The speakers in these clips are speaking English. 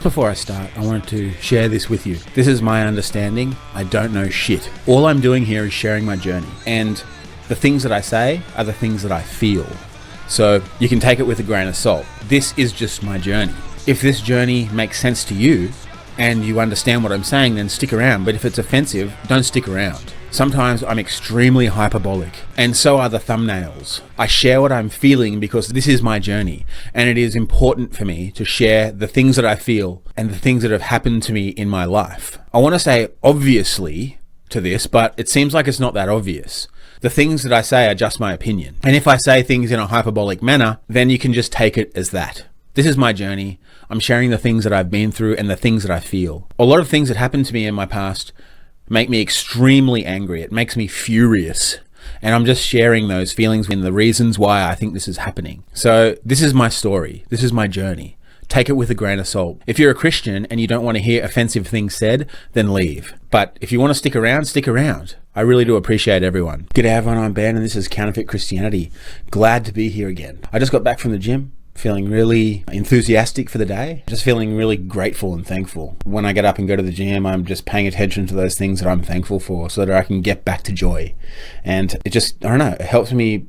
Before I start, I wanted to share this with you. This is my understanding. I don't know shit. All I'm doing here is sharing my journey. And the things that I say are the things that I feel. So you can take it with a grain of salt. This is just my journey. If this journey makes sense to you and you understand what I'm saying, then stick around. But if it's offensive, don't stick around. Sometimes I'm extremely hyperbolic, and so are the thumbnails. I share what I'm feeling because this is my journey, and it is important for me to share the things that I feel and the things that have happened to me in my life. I want to say obviously to this, but it seems like it's not that obvious. The things that I say are just my opinion. And if I say things in a hyperbolic manner, then you can just take it as that. This is my journey. I'm sharing the things that I've been through and the things that I feel. A lot of things that happened to me in my past make me extremely angry. It makes me furious. And I'm just sharing those feelings and the reasons why I think this is happening. So this is my story. This is my journey. Take it with a grain of salt. If you're a Christian and you don't want to hear offensive things said, then leave. But if you want to stick around, stick around. I really do appreciate everyone. G'day everyone, I'm Ben and this is Counterfeit Christianity. Glad to be here again. I just got back from the gym. Feeling really enthusiastic for the day, just feeling really grateful and thankful. When I get up and go to the gym, I'm just paying attention to those things that I'm thankful for so that I can get back to joy. And it just, I don't know, it helps me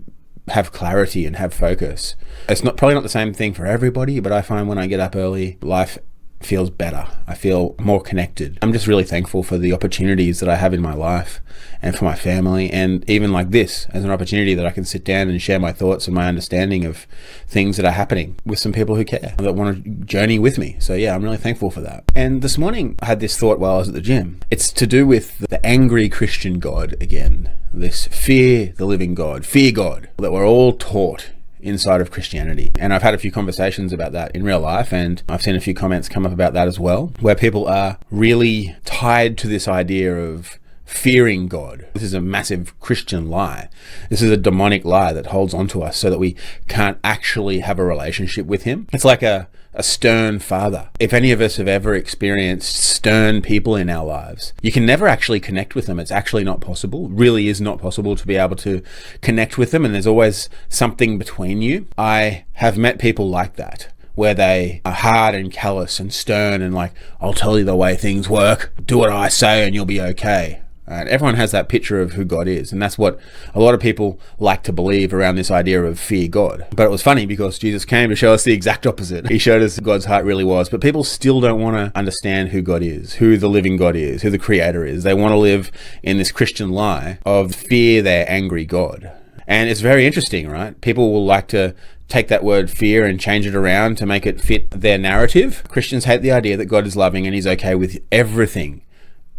have clarity and have focus. It's probably not the same thing for everybody, but I find when I get up early, life feels better. I feel more connected. I'm just really thankful for the opportunities that I have in my life and for my family, and even like this as an opportunity that I can sit down and share my thoughts and my understanding of things that are happening with some people who care, that want to journey with me. So yeah, I'm really thankful for that. And this morning I had this thought while I was at the gym. It's to do with the angry Christian God again. This fear the living God, fear God, that we're all taught inside of Christianity. And I've had a few conversations about that in real life, and I've seen a few comments come up about that as well, where people are really tied to this idea of fearing God. This is a massive Christian lie. This is a demonic lie that holds on to us so that we can't actually have a relationship with him. It's like a stern father. If any of us have ever experienced stern people in our lives, you can never actually connect with them. It's actually not possible. It really is not possible to be able to connect with them, and there's always something between you. I have met people like that, where they are hard and callous and stern and like, I'll tell you the way things work, do what I say and you'll be okay. And everyone has that picture of who God is, and that's what a lot of people like to believe around this idea of fear God. But it was funny because Jesus came to show us the exact opposite. He showed us God's heart really was, but people still don't want to understand who God is, who the living God is, who the creator is. They want to live in this Christian lie of fear their angry God. And it's very interesting, right? People will like to take that word fear and change it around to make it fit their narrative. Christians hate the idea that God is loving and he's okay with everything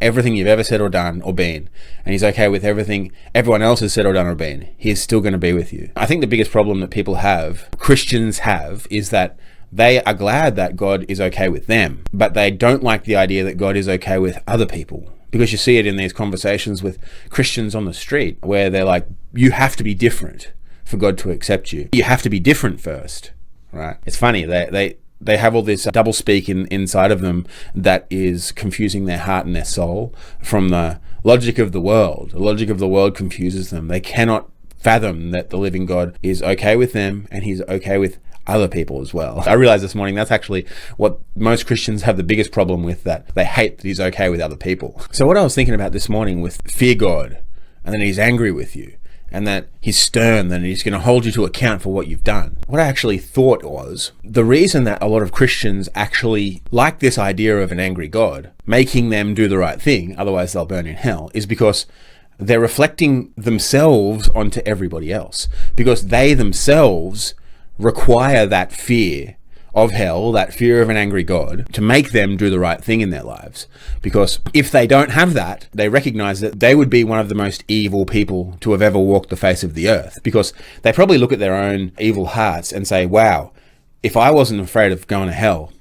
you've ever said or done or been, and he's okay with everything everyone else has said or done or been. He is still going to be with you. I think the biggest problem that people have, Christians have, is that they are glad that God is okay with them, but they don't like the idea that God is okay with other people. Because you see it in these conversations with Christians on the street where they're like, you have to be different for God to accept you. You have to be different first, right? It's funny, they have all this double speak inside of them that is confusing their heart and their soul from the logic of the world. The logic of the world confuses them. They cannot fathom that the living God is okay with them and he's okay with other people as well. I realized this morning that's actually what most Christians have the biggest problem with, that they hate that he's okay with other people. So what I was thinking about this morning with fear God, and then he's angry with you, and that he's stern and he's going to hold you to account for what you've done. What I actually thought was, the reason that a lot of Christians actually like this idea of an angry God, making them do the right thing, otherwise they'll burn in hell, is because they're reflecting themselves onto everybody else. Because they themselves require that fear of hell, that fear of an angry God, to make them do the right thing in their lives. Because if they don't have that, they recognize that they would be one of the most evil people to have ever walked the face of the earth. Because they probably look at their own evil hearts and say, wow, if I wasn't afraid of going to hell,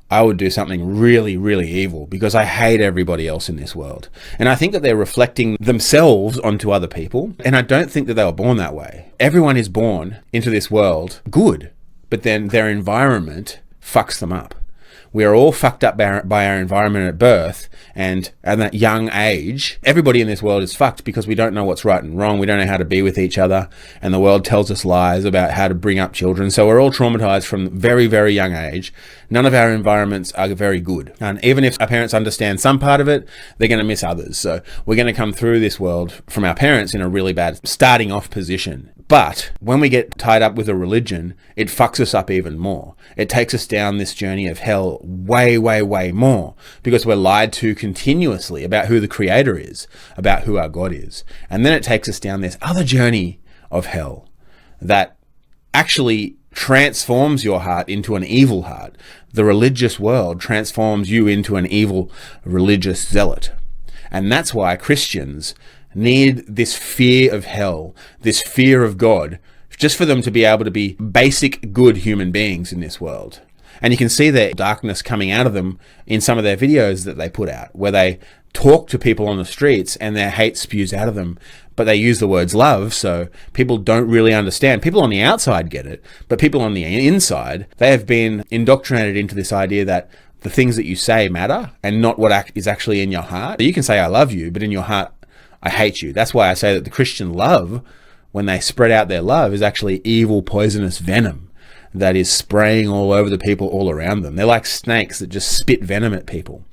I would do something really, really evil because I hate everybody else in this world. And I think that they're reflecting themselves onto other people. And I don't think that they were born that way. Everyone is born into this world good, but then their environment fucks them up. We are all fucked up by our environment at birth, and at that young age, everybody in this world is fucked because we don't know what's right and wrong. We don't know how to be with each other, and the world tells us lies about how to bring up children. So we're all traumatized from very, very young age. None of our environments are very good. And even if our parents understand some part of it, they're going to miss others. So we're going to come through this world from our parents in a really bad starting off position. But when we get tied up with a religion, it fucks us up even more. It takes us down this journey of hell way, way, way more because we're lied to continuously about who the creator is, about who our God is. And then it takes us down this other journey of hell that actually transforms your heart into an evil heart. The religious world transforms you into an evil religious zealot. And that's why Christians need this fear of hell, this fear of God, just for them to be able to be basic good human beings in this world. And you can see that darkness coming out of them in some of their videos that they put out, where they talk to people on the streets and their hate spews out of them, but they use the words love, so people don't really understand. People on the outside get it, but people on the inside, they have been indoctrinated into this idea that the things that you say matter and not what is actually in your heart. You can say I love you, but in your heart, I hate you. That's why I say that the Christian love, when they spread out their love, is actually evil, poisonous venom that is spraying all over the people all around them. They're like snakes that just spit venom at people.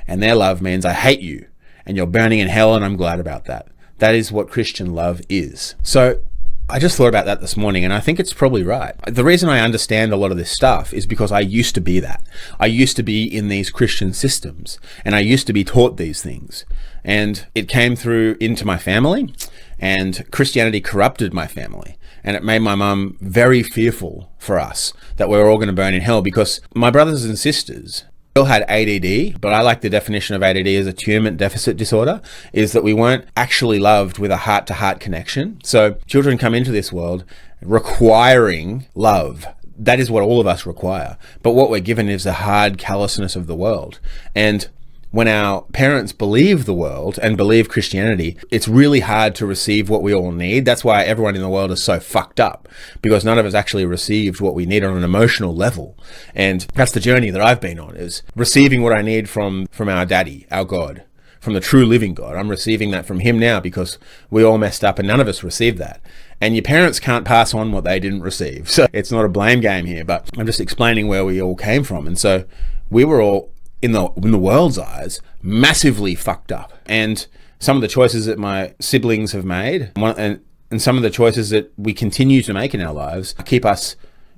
And their love means I hate you and you're burning in hell, and I'm glad about that. That is what Christian love is. So I just thought about that this morning, and I think it's probably right. The reason I understand a lot of this stuff is because I used to be that. I used to be in these Christian systems, and I used to be taught these things. And it came through into my family, and Christianity corrupted my family. And it made my mum very fearful for us that we were all going to burn in hell, because my brothers and sisters all had ADD, but I like the definition of ADD as attunement deficit disorder, is that we weren't actually loved with a heart-to-heart connection. So children come into this world requiring love. That is what all of us require. But what we're given is the hard callousness of the world. And when our parents believe the world and believe Christianity, it's really hard to receive what we all need. That's why everyone in the world is so fucked up, because none of us actually received what we need on an emotional level. And that's the journey that I've been on, is receiving what I need from our daddy, our God, from the true living God. I'm receiving that from him now because we all messed up and none of us received that. And your parents can't pass on what they didn't receive. So it's not a blame game here, but I'm just explaining where we all came from. And so we were all, in the world's eyes, massively fucked up. And some of the choices that my siblings have made, and some of the choices that we continue to make in our lives, keep us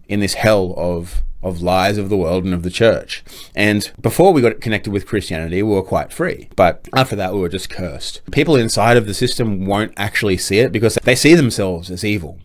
in this hell of lies of the world and of the church. And before we got connected with Christianity, we were quite free. But after that, we were just cursed. People inside of the system won't actually see it because they see themselves as evil.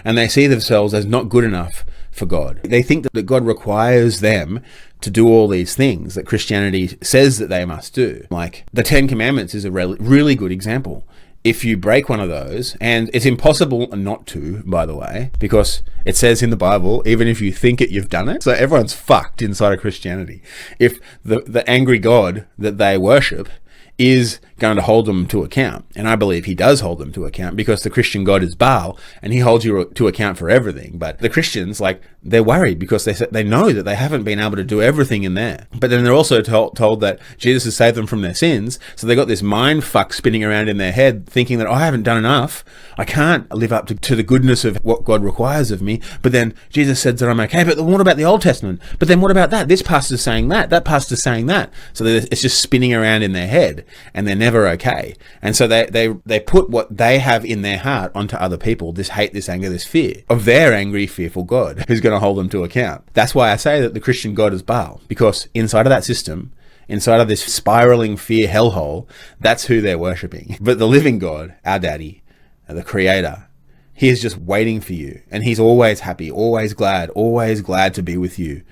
And they see themselves as not good enough for God. They think that God requires them to do all these things that Christianity says that they must do. Like the Ten Commandments is a really good example. If you break one of those, and it's impossible not to, by the way, because it says in the Bible, even if you think it, you've done it. So everyone's fucked inside of Christianity. If the angry God that they worship is going to hold them to account. And I believe he does hold them to account, because the Christian God is Baal and he holds you to account for everything. But the Christians, like, they're worried because they know that they haven't been able to do everything in there. But then they're also told that Jesus has saved them from their sins. So they got this mind fuck spinning around in their head thinking that, oh, I haven't done enough. I can't live up to the goodness of what God requires of me. But then Jesus said that I'm okay. But what about the Old Testament? But then what about that? This pastor's saying that pastor's saying that. So it's just spinning around in their head, and they're never okay. And so they put what they have in their heart onto other people, this hate, this anger, this fear of their angry, fearful God who's going to hold them to account. That's why I say that the Christian God is Baal, because inside of that system, inside of this spiraling fear hellhole, that's who they're worshipping. But the living God, our daddy, the creator, he is just waiting for you, and he's always happy, always glad to be with you.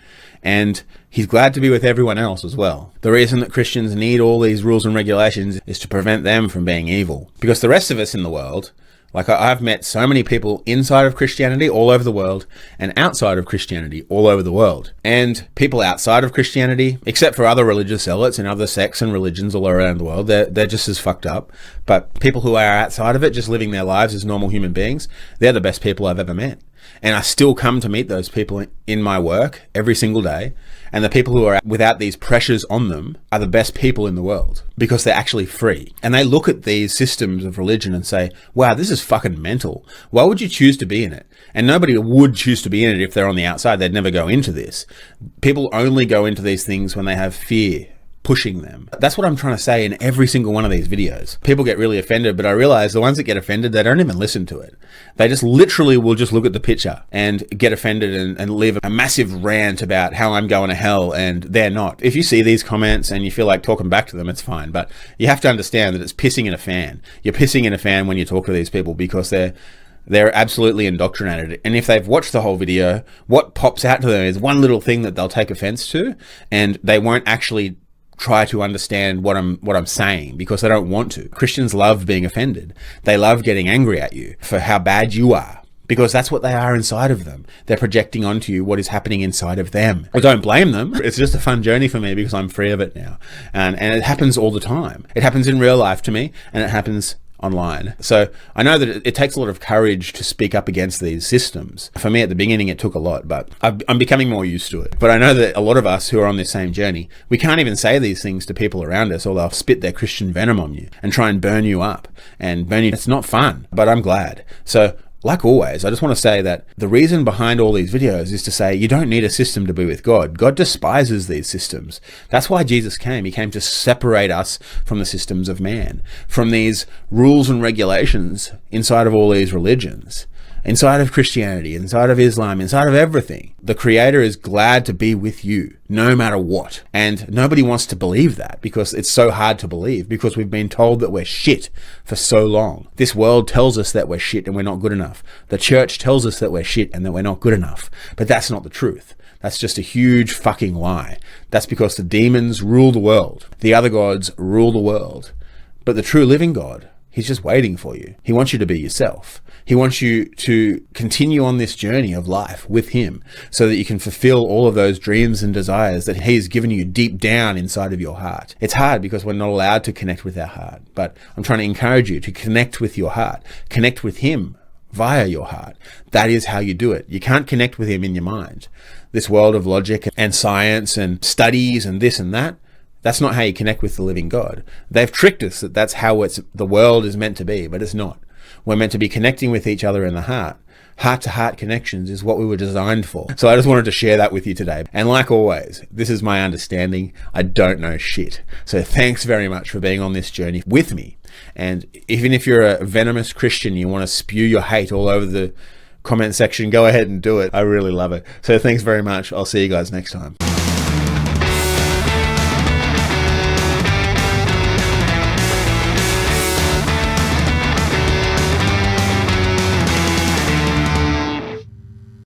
And he's glad to be with everyone else as well. The reason that Christians need all these rules and regulations is to prevent them from being evil. Because the rest of us in the world, Like, I've met so many people inside of Christianity all over the world and outside of Christianity all over the world. And people outside of Christianity, except for other religious zealots and other sects and religions all around the world, they're just as fucked up. But people who are outside of it, just living their lives as normal human beings, they're the best people I've ever met. And I still come to meet those people in my work every single day. And the people who are without these pressures on them are the best people in the world because they're actually free. And they look at these systems of religion and say, wow, this is fucking mental. Why would you choose to be in it? And nobody would choose to be in it if they're on the outside. They'd never go into this. People only go into these things when they have fear pushing them. That's what I'm trying to say in every single one of these videos. People get really offended, but I realize the ones that get offended, they don't even listen to it. They just literally will just look at the picture and get offended and leave a massive rant about how I'm going to hell, and they're not. If you see these comments and you feel like talking back to them, it's fine. But you have to understand that it's pissing in a fan. You're pissing in a fan when you talk to these people because they're absolutely indoctrinated. And if they've watched the whole video, what pops out to them is one little thing that they'll take offense to, and they won't actually try to understand what I'm saying because they don't want to. Christians love being offended. They love getting angry at you for how bad you are because that's what they are inside of them. They're projecting onto you what is happening inside of them. I don't blame them. It's just a fun journey for me because I'm free of it now. And it happens all the time. It happens in real life to me, and it happens online. So I know that it takes a lot of courage to speak up against these systems. For me at the beginning, it took a lot, but I'm becoming more used to it. But I know that a lot of us who are on this same journey, we can't even say these things to people around us, or they'll spit their Christian venom on you and try and burn you up and burn you. It's not fun, but I'm glad. So like always, I just want to say that the reason behind all these videos is to say you don't need a system to be with God. God despises these systems. That's why Jesus came. He came to separate us from the systems of man, from these rules and regulations inside of all these religions, inside of Christianity, inside of Islam, inside of everything. The Creator is glad to be with you, no matter what. And nobody wants to believe that because it's so hard to believe, because we've been told that we're shit for so long. This world tells us that we're shit and we're not good enough. The church tells us that we're shit and that we're not good enough. But that's not the truth. That's just a huge fucking lie. That's because the demons rule the world. The other gods rule the world. But the true living God, He's just waiting for you. He wants you to be yourself. He wants you to continue on this journey of life with Him so that you can fulfill all of those dreams and desires that He's given you deep down inside of your heart. It's hard because we're not allowed to connect with our heart, but I'm trying to encourage you to connect with your heart. Connect with Him via your heart. That is how you do it. You can't connect with Him in your mind. This world of logic and science and studies and this and that, that's not how you connect with the living God. They've tricked us that that's how the world is meant to be, but it's not. We're meant to be connecting with each other in the heart. Heart-to-heart connections is what we were designed for. So I just wanted to share that with you today. And like always, this is my understanding. I don't know shit. So thanks very much for being on this journey with me. And even if you're a venomous Christian, you want to spew your hate all over the comment section, go ahead and do it. I really love it. So thanks very much. I'll see you guys next time.